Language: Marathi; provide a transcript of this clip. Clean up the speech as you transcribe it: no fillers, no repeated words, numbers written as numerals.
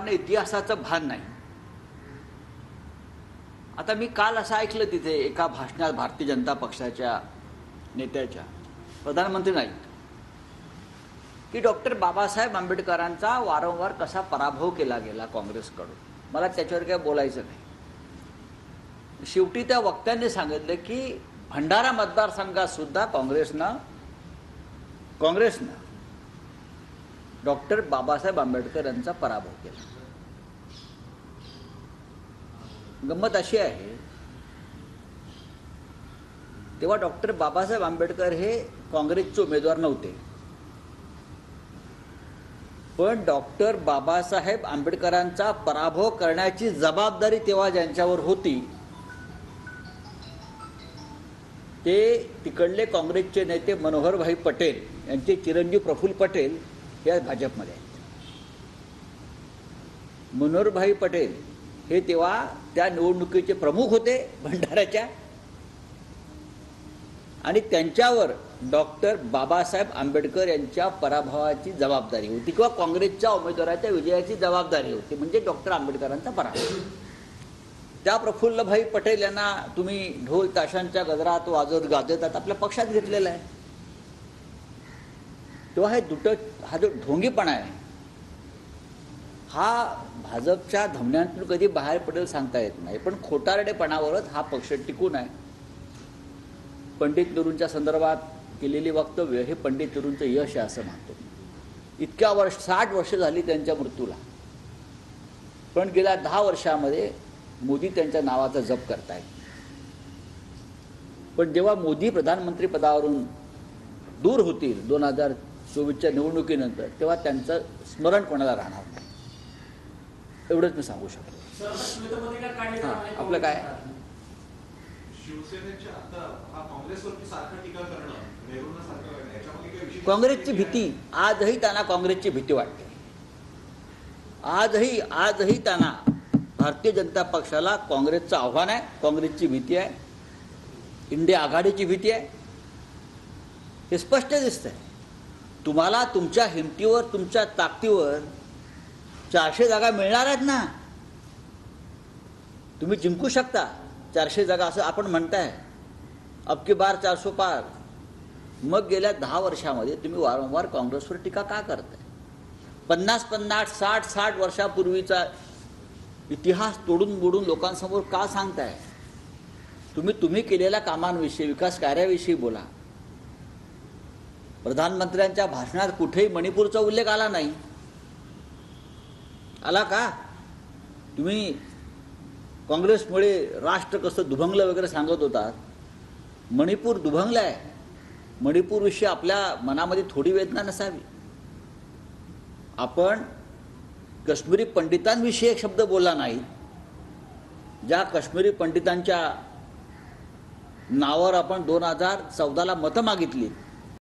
लोकांना इतिहासाचं भान नाही। आता मी काल असं ऐकलं तिथे एका भाषणात भारतीय जनता पक्षाच्या नेत्याच्या, प्रधानमंत्री नाही, की डॉक्टर बाबासाहेब आंबेडकरांचा वारंवार कसा पराभव केला गेला काँग्रेसकडून। मला त्याच्यावर काय बोलायचं नाही। शेवटी त्या वक्त्यांनी सांगितलं की भंडारा मतदारसंघात सुद्धा काँग्रेसनं डॉक्टर बाबासाहेब आंबेडकर यांचा पराभव केला। गंमत अशी आहे, तेव्हा डॉक्टर बाबासाहेब आंबेडकर हे काँग्रेसचे उमेदवार नव्हते, पण डॉक्टर बाबासाहेब आंबेडकरांचा पराभव करण्याची जबाबदारी तेव्हा ज्यांच्यावर होती ते तिकडले काँग्रेसचे नेते मनोहरभाई पटेल यांचे चिरंजीव प्रफुल्ल पटेल हे भाजपमध्ये आहेत। मनोहरभाई पटेल हे तेव्हा त्या निवडणुकीचे प्रमुख होते भंडाऱ्याच्या, आणि त्यांच्यावर डॉक्टर बाबासाहेब आंबेडकर यांच्या पराभवाची जबाबदारी होती किंवा काँग्रेसच्या उमेदवाराच्या विजयाची जबाबदारी होती, म्हणजे डॉक्टर आंबेडकरांचा पराभव। त्या प्रफुल्लभाई पटेल यांना तुम्ही ढोल ताशांच्या गजरात वाजवत गाजवतात आपल्या पक्षात घेतलेला आहे। तेव्हा हा जो ढोंगीपणा आहे हा भाजपच्या धमन्यांतून कधी बाहेर पडेल सांगता येत नाही, पण खोटारडेपणावरच हा पक्ष टिकून आहे। पंडित नेहरूंच्या संदर्भात केलेली वक्तव्य हे पंडित नेहरूंचं यश आहे असं मानतो। इतक्या 60 वर्ष झाली त्यांच्या मृत्यूला, पण गेल्या 10 वर्षामध्ये मोदी त्यांच्या नावाचा जप करतायत। पण जेव्हा मोदी प्रधानमंत्री पदावरून दूर होतील 2024च्या निवडणुकीनंतर, तेव्हा त्यांचं स्मरण कोणाला राहणार नाही, एवढंच मी सांगू शकतो। आपलं काय काँग्रेसची भीती, आजही त्यांना काँग्रेसची भीती वाटते। आजही त्यांना भारतीय जनता पक्षाला काँग्रेसचं आव्हान आहे, काँग्रेसची भीती आहे, इंडिया आघाडीची भीती आहे। हे स्पष्ट दिसतंय। तुम्हाला तुमच्या हिमतीवर, तुमच्या ताकदीवर 400 जागा मिळणार आहेत ना, तुम्ही जिंकू शकता 400 जागा असं आपण म्हणताय, अब की बार 400 पार। मग गेल्या 10 वर्षामध्ये तुम्ही वारंवार काँग्रेसवर टीका का करताय? 50-50, 60-60 वर्षापूर्वीचा इतिहास तोडून बोडून लोकांसमोर का सांगताय? तुम्ही केलेल्या कामांविषयी, विकास कार्याविषयी बोला। प्रधानमंत्र्यांच्या भाषणात कुठेही मणिपूरचा उल्लेख आला नाही, आला का? तुम्ही काँग्रेसमुळे राष्ट्र कसं दुभंगलं वगैरे सांगत होतात, मणिपूर दुभंगलं आहे। मणिपूरविषयी आपल्या मनामध्ये थोडी वेदना नसावी? आपण काश्मीरी पंडितांविषयी एक शब्द बोलला नाही। ज्या काश्मीरी पंडितांच्या नावावर आपण 2014ला मतं मागितली,